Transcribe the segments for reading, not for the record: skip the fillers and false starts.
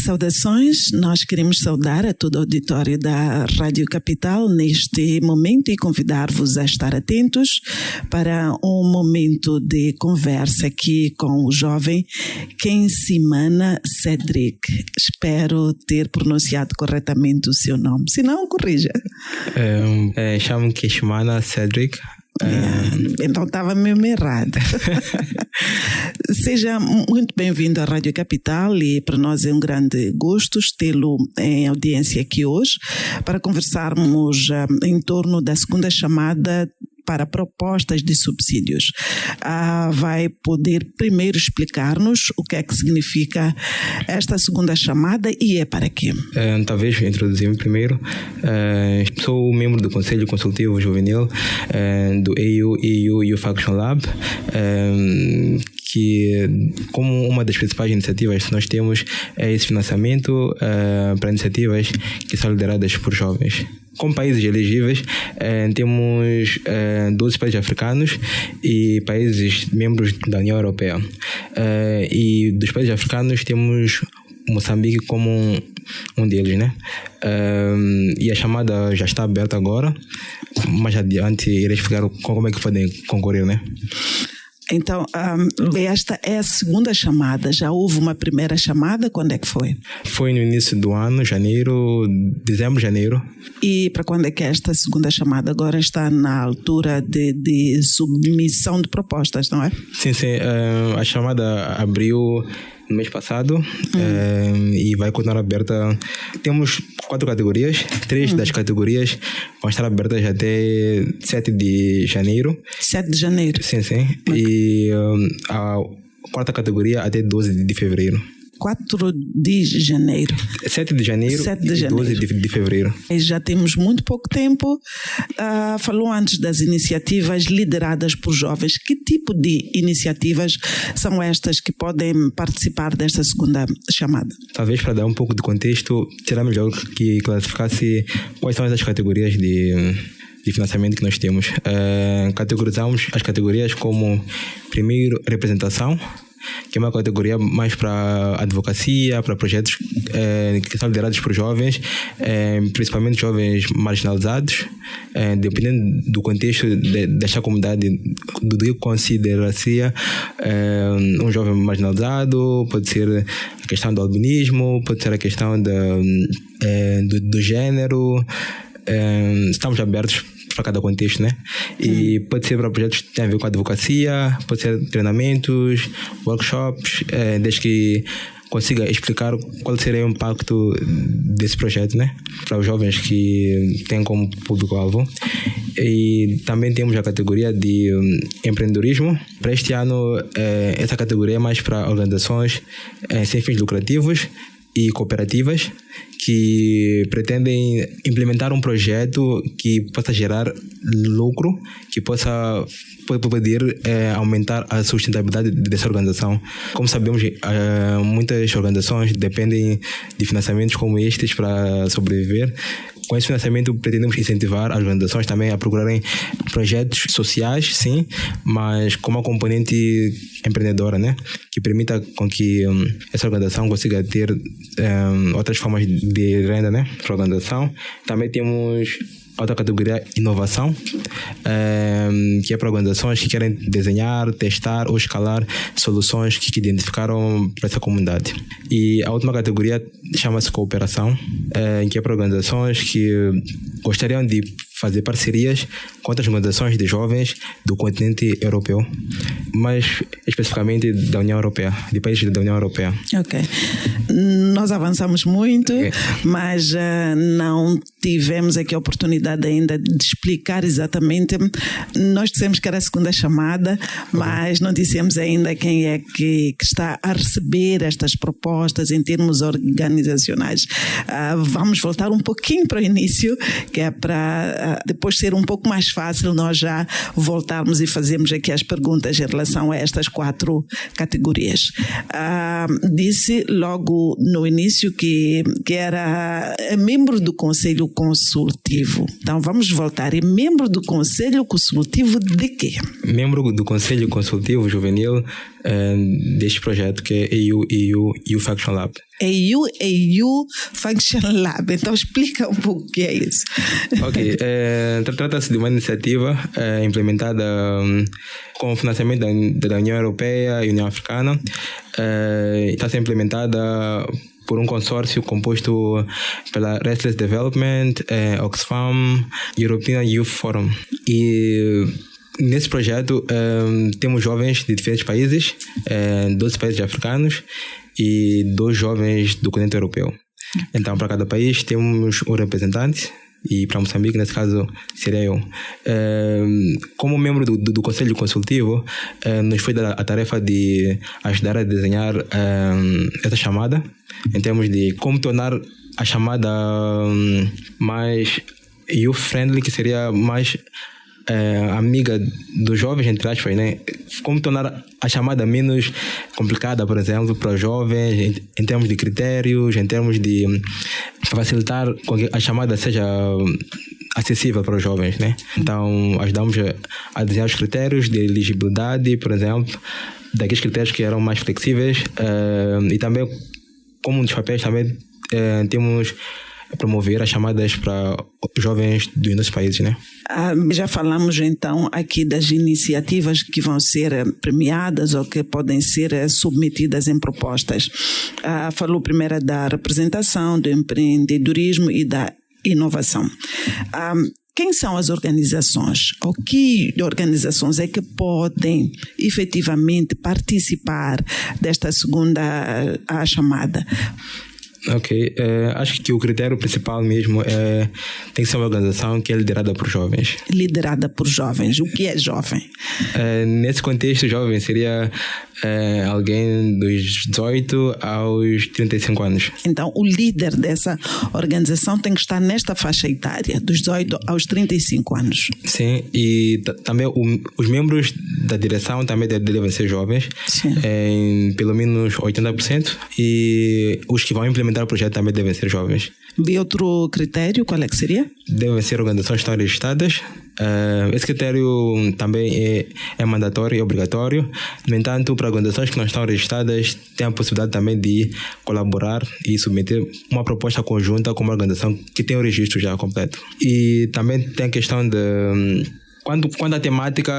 Saudações, nós queremos saudar a todo o auditório da Rádio Capital neste momento e convidar-vos a estar atentos para um momento de conversa aqui com o jovem Kensimana Cedric. Espero ter pronunciado corretamente o seu nome, se não, corrija. Chamo-me Kensimana Cedric. Então estava mesmo errado. Seja muito bem-vindo à Rádio Capital e para nós é um grande gosto tê-lo em audiência aqui hoje para conversarmos em torno da segunda chamada para propostas de subsídios. Vai poder primeiro explicar-nos o que é que significa esta segunda chamada e é para quê? Talvez introduzir-me primeiro. Sou membro do Conselho Consultivo Juvenil do EU Youth Action Lab, que como uma das principais iniciativas que nós temos é esse financiamento para iniciativas que são lideradas por jovens. Como países elegíveis, temos 12 países africanos e países membros da União Europeia. E dos países africanos temos Moçambique como um deles, né? E a chamada já está aberta agora. Mais adiante irei explicar como é que podem concorrer, né? Então, esta é a segunda chamada. Já houve uma primeira chamada? Quando é que foi? Foi no início do ano, dezembro, janeiro. E para quando é que esta segunda chamada agora está na altura de submissão de propostas, não é? Sim. A chamada abriu no mês passado e vai continuar aberta. Temos 4 categorias, 3 das categorias vão estar abertas até 7 de janeiro. 7 de janeiro? Sim. E a 4ª categoria até 12 de fevereiro. 4 de janeiro. 7 de janeiro e 12 de fevereiro. Já temos muito pouco tempo. Falou antes das iniciativas lideradas por jovens. Que tipo de iniciativas são estas que podem participar desta segunda chamada? Talvez para dar um pouco de contexto, será melhor que classificasse quais são essas categorias de financiamento que nós temos. Categorizamos as categorias como, primeiro, representação, que é uma categoria mais para advocacia, para projetos que são liderados por jovens, principalmente jovens marginalizados, dependendo do contexto desta comunidade, do que considera-se um jovem marginalizado. Pode ser a questão do albinismo, pode ser a questão do género. Estamos abertos para cada contexto, né? E pode ser para projetos que têm a ver com a advocacia, pode ser treinamentos, workshops, desde que consiga explicar qual seria o impacto desse projeto, né? Para os jovens que têm como público-alvo. E também temos a categoria de empreendedorismo. Para este ano, essa categoria é mais para organizações sem fins lucrativos e cooperativas que pretendem implementar um projeto que possa gerar lucro, que possa poder aumentar a sustentabilidade dessa organização. Como sabemos, muitas organizações dependem de financiamentos como estes para sobreviver. Com esse financiamento, pretendemos incentivar as organizações também a procurarem projetos sociais, sim, mas com uma componente empreendedora, né? Que permita com que essa organização consiga ter outras formas de renda, né? Para a organização. Também temos outra categoria, inovação, que é para organizações que querem desenhar, testar ou escalar soluções que identificaram para essa comunidade. E a última categoria chama-se cooperação, que é para organizações que gostariam de fazer parcerias com outras organizações de jovens do continente europeu, mas especificamente da União Europeia, de países da União Europeia. Ok. Nós avançamos muito, mas não tivemos aqui a oportunidade ainda de explicar exatamente. Nós dissemos que era a segunda chamada, mas não dissemos ainda quem é que está a receber estas propostas em termos organizacionais. Vamos voltar um pouquinho para o início, que é para depois ser um pouco mais fácil nós já voltarmos e fazermos aqui as perguntas em relação a estas 4 categorias. Disse logo no início que era membro do Conselho Consultivo. Então vamos voltar. E membro do Conselho Consultivo de quê? Membro do Conselho Consultivo Juvenil deste projeto que é EU Youth Action Lab. AU Function Lab. Então explica um pouco o que é isso. Ok, trata-se de uma iniciativa implementada com o financiamento da União Europeia e União Africana. Está a ser implementada por um consórcio composto pela Restless Development, Oxfam, European Youth Forum. E nesse projeto temos jovens de diferentes países, 12 países africanos e 2 jovens do continente europeu. Então, para cada país temos um representante, e para Moçambique, nesse caso, seria eu. Como membro do Conselho Consultivo, nos foi dada a tarefa de ajudar a desenhar essa chamada, em termos de como tornar a chamada mais youth-friendly, que seria mais amiga dos jovens, entre aspas, né? Como tornar a chamada menos complicada, por exemplo, para os jovens, em termos de critérios, em termos de facilitar com que a chamada seja acessível para os jovens, né? Então, ajudamos a desenhar os critérios de elegibilidade, por exemplo, daqueles critérios que eram mais flexíveis, e também, como um dos papéis, também temos promover as chamadas para jovens dos nossos países, né? Já falamos então aqui das iniciativas que vão ser premiadas ou que podem ser submetidas em propostas. Falou primeiro da representação, do empreendedorismo e da inovação. Quem são as organizações? Ou que organizações é que podem efetivamente participar desta segunda chamada? Ok, acho que o critério principal mesmo tem que ser uma organização que é liderada por jovens. Liderada por jovens. O que é jovem? Nesse contexto, jovem seria alguém dos 18 aos 35 anos. Então, o líder dessa organização tem que estar nesta faixa etária, dos 18 aos 35 anos. Sim, e também os membros da direção também devem ser jovens, em pelo menos 80%, e os que vão implementar o projeto também devem ser jovens. E outro critério, qual é que seria? Devem ser organizações que estão registradas. Esse critério também é mandatório e obrigatório. No entanto, para organizações que não estão registradas, tem a possibilidade também de colaborar e submeter uma proposta conjunta com uma organização que tem o registro já completo. E também tem a questão de... Quando a temática...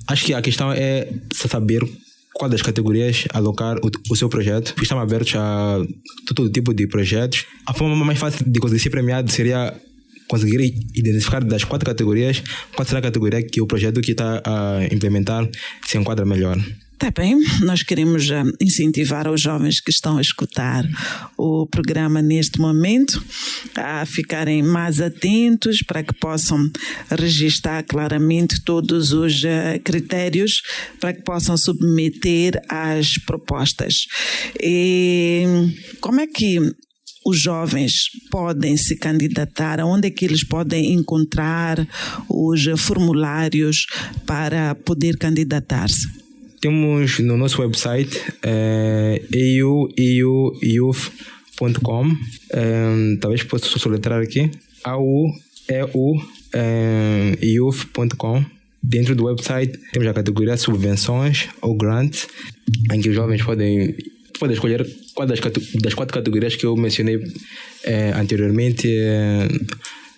acho que a questão é saber qual das categorias alocar o seu projeto. Estamos abertos a todo tipo de projetos. A forma mais fácil de conseguir ser premiado seria conseguir identificar das 4 categorias qual será a categoria que o projeto que está a implementar se enquadra melhor. Tá bem, nós queremos incentivar os jovens que estão a escutar o programa neste momento a ficarem mais atentos para que possam registar claramente todos os critérios para que possam submeter as propostas. E como é que os jovens podem se candidatar? Onde é que eles podem encontrar os formulários para poder candidatar-se? Temos no nosso website auyouth.com, talvez possa soletrar aqui, youth.com. Dentro do website temos a categoria subvenções ou grants, em que os jovens podem escolher qual das 4 categorias que eu mencionei anteriormente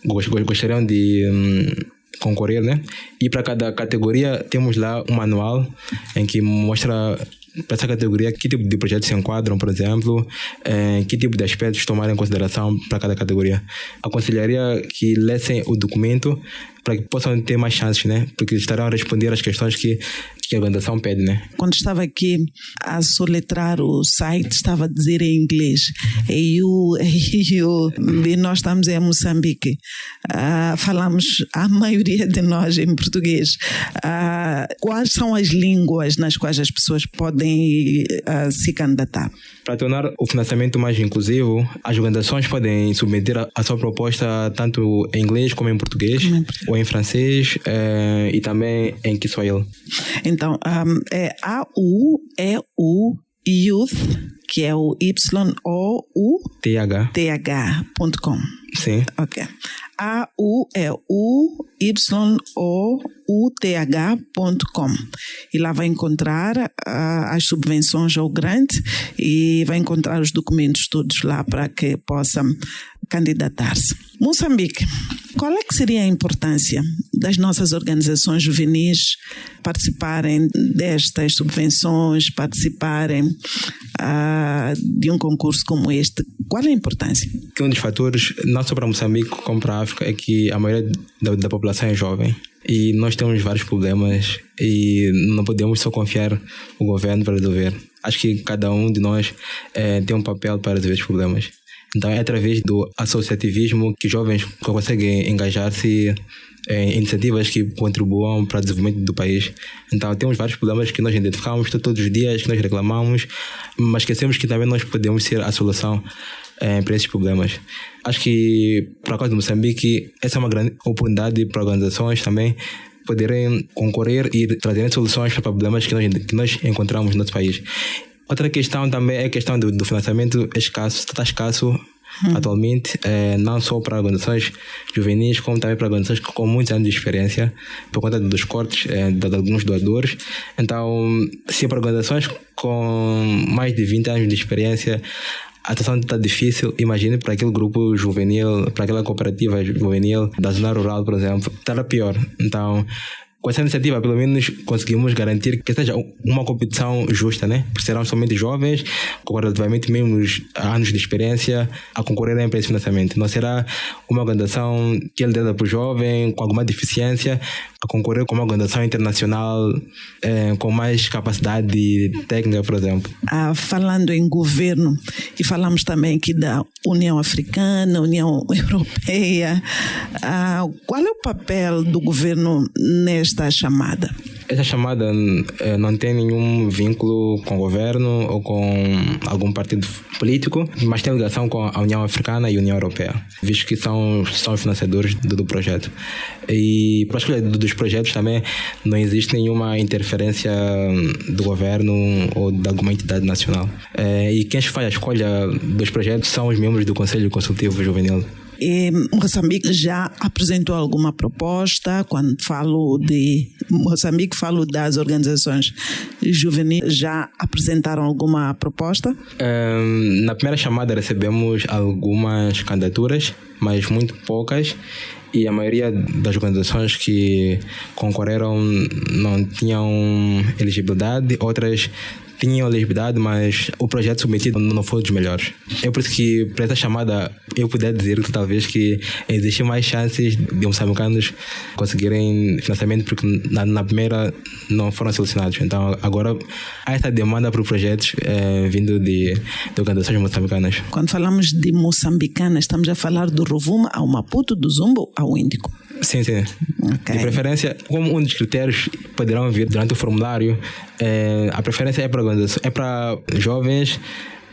gostariam de concorrer, né? E para cada categoria temos lá um manual em que mostra para essa categoria que tipo de projetos se enquadram, por exemplo, que tipo de aspectos tomar em consideração para cada categoria. Aconselharia que lessem o documento para que possam ter mais chances, né? Porque estarão a responder às questões que a organização pede, né? Quando estava aqui a soletrar o site, estava a dizer em inglês e nós estamos em Moçambique, falamos a maioria de nós em português. Quais são as línguas nas quais as pessoas podem se candidatar? Para tornar o financiamento mais inclusivo, as organizações podem submeter a sua proposta tanto em inglês como em português, ou em francês e também em Kiswahili. Então, é Youth, que é o YOUTH.com. Sim. Ok. AUEUYouth.com. YOUTH.com, e lá vai encontrar as subvenções ao grant e vai encontrar os documentos todos lá para que possa candidatar-se. Moçambique, qual é que seria a importância das nossas organizações juvenis participarem destas subvenções, participarem de um concurso como este? Qual é a importância? Um dos fatores, não só para Moçambique como para a África, é que a maioria da população é jovem. E nós temos vários problemas e não podemos só confiar no governo para resolver. Acho que cada um de nós tem um papel para resolver os problemas. Então é através do associativismo que jovens conseguem engajar-se em iniciativas que contribuam para o desenvolvimento do país. Então temos vários problemas que nós identificamos todos os dias, que nós reclamamos, mas esquecemos que também nós podemos ser a solução para esses problemas. Acho que, por causa de Moçambique, essa é uma grande oportunidade para organizações também poderem concorrer e trazerem soluções para problemas que nós encontramos no nosso país. Outra questão também é a questão do financiamento escasso, está escasso atualmente, não só para organizações juvenis, como também para organizações com muitos anos de experiência, por conta dos cortes de alguns doadores. Então, se para organizações com mais de 20 anos de experiência a situação está difícil, imagine para aquele grupo juvenil, para aquela cooperativa juvenil da zona rural, por exemplo, estará pior. Então, com essa iniciativa, pelo menos conseguimos garantir que seja uma competição justa, né? Porque serão somente jovens, com relativamente menos anos de experiência, a concorrerem para esse financiamento. Não será uma organização que é liderada por jovem, com alguma deficiência, a concorrer com uma organização internacional com mais capacidade técnica, por exemplo. Falando em governo, e falamos também aqui da União Africana, União Europeia, qual é o papel do governo nesta chamada? Essa chamada não tem nenhum vínculo com o governo ou com algum partido político, mas tem ligação com a União Africana e a União Europeia, visto que são financiadores do projeto. E para a escolha dos projetos também não existe nenhuma interferência do governo ou de alguma entidade nacional. E quem faz a escolha dos projetos são os membros do Conselho Consultivo Juvenil. E Moçambique já apresentou alguma proposta? Quando falo de Moçambique, falo das organizações juvenis. Já apresentaram alguma proposta? Na primeira chamada recebemos algumas candidaturas, mas muito poucas. E a maioria das organizações que concorreram não tinham elegibilidade, outras tinham elegibilidade, mas o projeto submetido não foi dos melhores. É por isso que, para essa chamada, eu puder dizer que talvez que existem mais chances de moçambicanos conseguirem financiamento, porque na primeira não foram selecionados. Então, agora há essa demanda por projetos vindo de organizações moçambicanas. Quando falamos de moçambicanas, estamos a falar do Rovuma ao Maputo, do Zumbo ao Índico. Sim, sim. Okay. De preferência, como um dos critérios poderão vir durante o formulário, a preferência é para jovens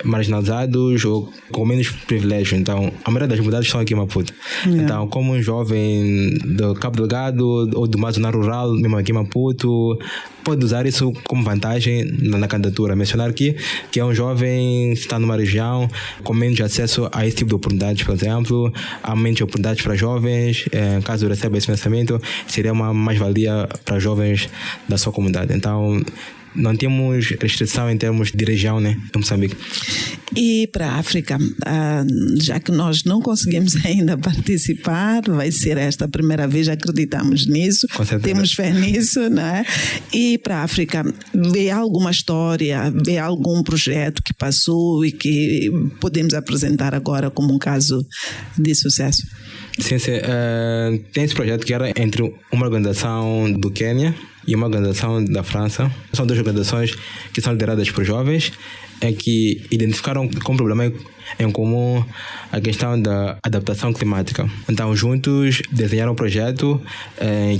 marginalizados ou com menos privilégio. Então, a maioria das comunidades estão aqui em Maputo. Yeah. Então, como um jovem do Cabo Delgado ou de uma zona rural, mesmo aqui em Maputo, pode usar isso como vantagem na candidatura. Mencionar aqui que é um jovem que está numa região com menos acesso a esse tipo de oportunidades, por exemplo, há menos oportunidades para jovens. Caso receba esse financiamento, seria uma mais-valia para jovens da sua comunidade. Então, não temos restrição em termos de região, né, em Moçambique. E para a África, já que nós não conseguimos ainda participar, vai ser esta a primeira vez, acreditamos nisso, temos fé nisso, não é? E para a África, vê alguma história, vê algum projeto que passou e que podemos apresentar agora como um caso de sucesso? Sim, sim. Tem esse projeto que era entre uma organização do Quênia e uma organização da França. São duas organizações que são lideradas por jovens, em que identificaram como problema em comum a questão da adaptação climática. Então, juntos desenharam um projeto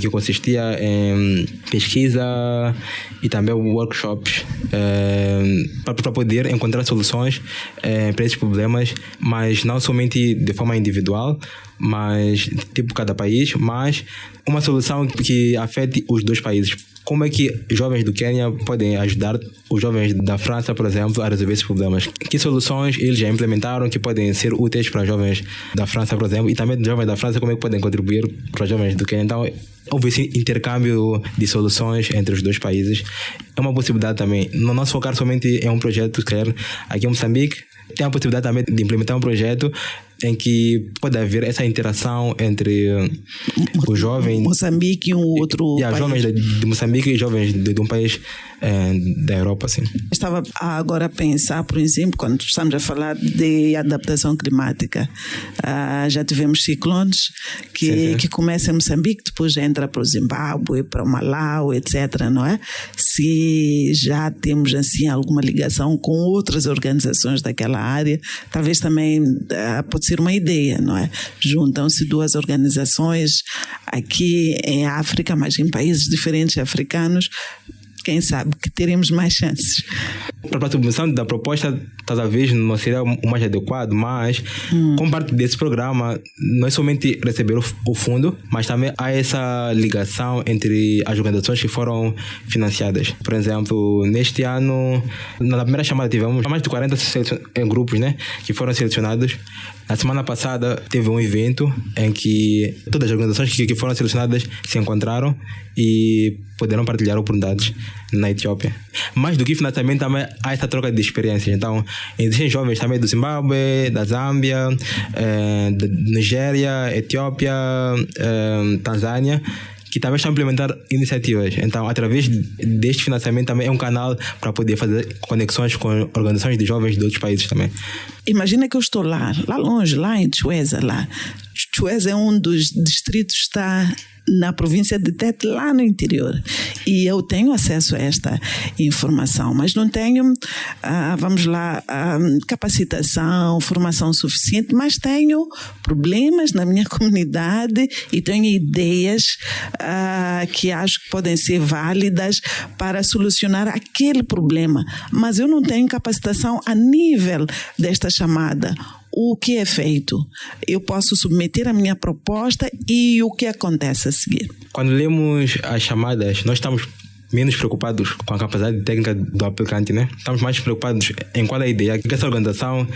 que consistia em pesquisa e também workshops para poder encontrar soluções para esses problemas, mas não somente de forma individual, mas tipo cada país, mas uma solução que afete os dois países. Como é que jovens do Quênia podem ajudar os jovens da França, por exemplo, a resolver esses problemas? Que soluções eles já implementaram que podem ser úteis para jovens da França, por exemplo, e também jovens da França, como é que podem contribuir para os jovens do Quênia? Então, houve esse intercâmbio de soluções entre os dois países. É uma possibilidade também. Não se focar somente em um projeto, quer aqui em Moçambique, tem a possibilidade também de implementar um projeto em que pode haver essa interação entre os jovens... Moçambique e um outro país. Jovens de Moçambique e jovens de um país da Europa, assim. Estava agora a pensar, por exemplo, quando estamos a falar de adaptação climática, já tivemos ciclones que começam em Moçambique, depois entra para o Zimbábue, para o Malau, etc., não é? Se já temos, assim, alguma ligação com outras organizações daquela área, talvez também pode ser uma ideia, não é? Juntam-se duas organizações aqui em África, mas em países diferentes africanos, quem sabe que teremos mais chances. Para a submissão da proposta, talvez não seria o mais adequado, mas como parte desse programa, não é somente receber o fundo, mas também há essa ligação entre as organizações que foram financiadas. Por exemplo, neste ano, na primeira chamada tivemos mais de 40 grupos, né, que foram selecionados. Na semana passada teve um evento em que todas as organizações que foram selecionadas se encontraram e puderam partilhar oportunidades na Etiópia. Mais do que financiamento, também há essa troca de experiências. Então, existem jovens também do Zimbábue, da Zâmbia, da Nigéria, Etiópia, Tanzânia, que também estão a implementar iniciativas. Então, através deste financiamento também é um canal para poder fazer conexões com organizações de jovens de outros países também. Imagina que eu estou lá longe, lá em Chueza. Chueza é um dos distritos que está na província de Tete, lá no interior. E eu tenho acesso a esta informação, mas não tenho, capacitação, formação suficiente, mas tenho problemas na minha comunidade e tenho ideias que acho que podem ser válidas para solucionar aquele problema. Mas eu não tenho capacitação a nível desta chamada. O que é feito? Eu posso submeter a minha proposta e o que acontece a seguir? Quando lemos as chamadas, nós estamos menos preocupados com a capacidade técnica do aplicante, né? Estamos mais preocupados em qual é a ideia que essa organização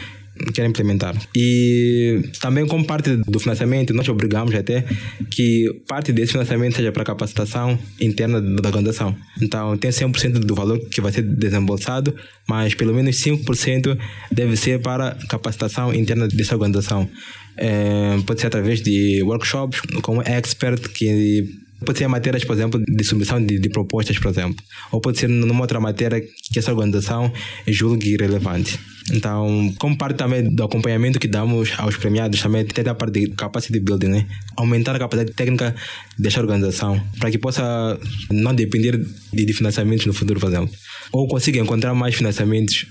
quer implementar. E também, como parte do financiamento, nós obrigamos até que parte desse financiamento seja para a capacitação interna da organização. Então, tem 100% do valor que vai ser desembolsado, mas pelo menos 5% deve ser para a capacitação interna dessa organização. Pode ser através de workshops, como expert, que pode ser matérias, por exemplo, de submissão de propostas, por exemplo. Ou pode ser numa outra matéria que essa organização julgue relevante. Então, como parte também do acompanhamento que damos aos premiados, também tem a parte de capacity building, né? Aumentar a capacidade técnica desta organização, para que possa não depender de financiamentos no futuro, por exemplo. Ou consiga encontrar mais financiamentos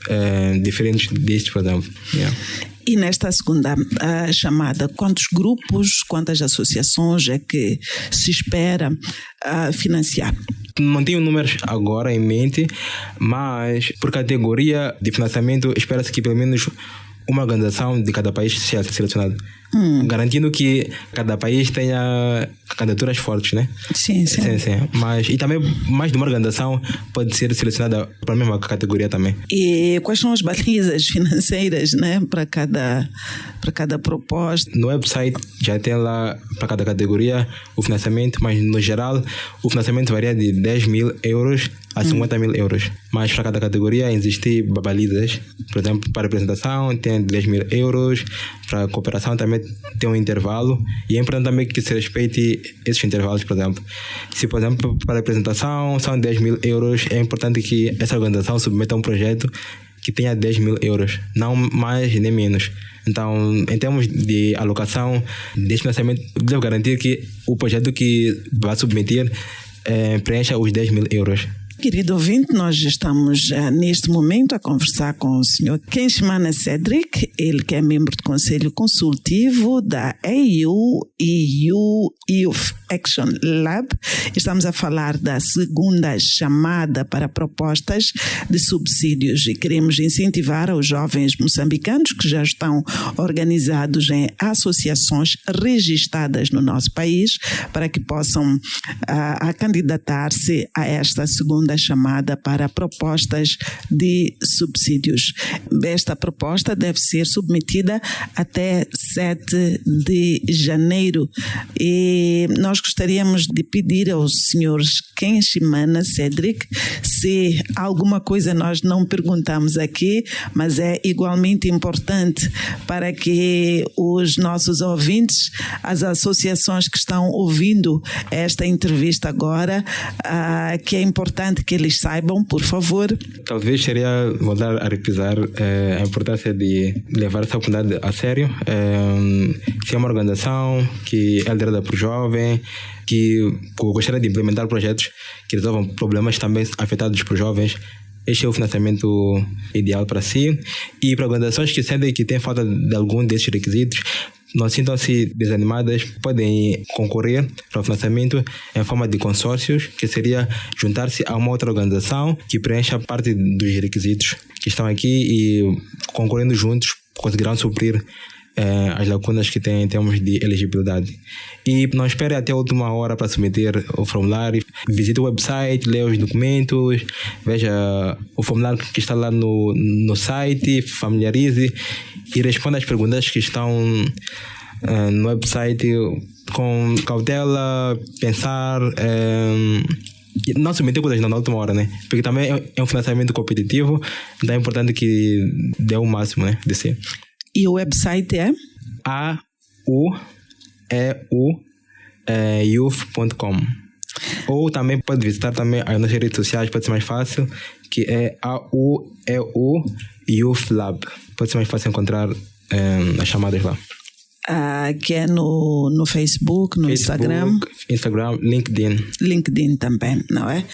diferentes destes, por exemplo. Yeah. E nesta segunda chamada, quantos grupos, quantas associações é que se espera financiar? Não tenho números agora em mente, mas por categoria de financiamento espera-se que pelo menos uma organização de cada país seja selecionada. Garantindo que cada país tenha candidaturas fortes, né? Sim. Mas, e também mais de uma organização pode ser selecionada para a mesma categoria também. E quais são as balizas financeiras, né, para cada proposta? No website já tem lá para cada categoria o financiamento, mas no geral o financiamento varia de 10 mil euros a 50 mil euros. Mas para cada categoria existem balizas. Por exemplo, para apresentação tem 10 mil euros, para cooperação também tem um intervalo, e é importante também que se respeite esses intervalos. Por exemplo, se por exemplo para a apresentação são 10 mil euros, é importante que essa organização submeta um projeto que tenha 10 mil euros, não mais nem menos. Então, em termos de alocação deste financiamento, devo garantir que o projeto que vai submeter preencha os 10 mil euros. Querido ouvinte, nós estamos neste momento a conversar com o Sr. Kenshimana Cedric, ele que é membro do Conselho Consultivo da AU Youth Action Lab. Estamos a falar da segunda chamada para propostas de subsídios e queremos incentivar os jovens moçambicanos que já estão organizados em associações registradas no nosso país para que possam candidatar-se a esta segunda chamada para propostas de subsídios. Esta proposta deve ser submetida até 7 de janeiro e nós gostaríamos de pedir aos senhores Kenshimana Cedric se alguma coisa nós não perguntamos aqui, mas é igualmente importante para que os nossos ouvintes, as associações que estão ouvindo esta entrevista agora, que é importante que eles saibam, por favor. Talvez seria voltar a repisar a importância de levar essa oportunidade a sério. Se é uma organização que é liderada por jovens, que gostaria de implementar projetos que resolvam problemas também afetados por jovens, este é o financiamento ideal para si. E para organizações que sentem que têm falta de algum desses requisitos, não sintam-se desanimadas, podem concorrer para o financiamento em forma de consórcios, que seria juntar-se a uma outra organização que preencha parte dos requisitos que estão aqui e concorrendo juntos conseguirão suprir as lacunas que têm em termos de elegibilidade. E não espere até a última hora para submeter o formulário. Visite o website, leia os documentos, veja o formulário que está lá no site, familiarize e responda às perguntas que estão no website com cautela, pensar, não submeter coisas na última hora, né? Porque também é um financiamento competitivo, então é importante que dê o máximo, né, de si. E o website é? youth.com. Ou também pode visitar também as nossas redes sociais, pode ser mais fácil, que é AUEU Youth Lab. Pode ser mais fácil encontrar as chamadas lá. Que é no Facebook, no Instagram, LinkedIn. LinkedIn também, não é?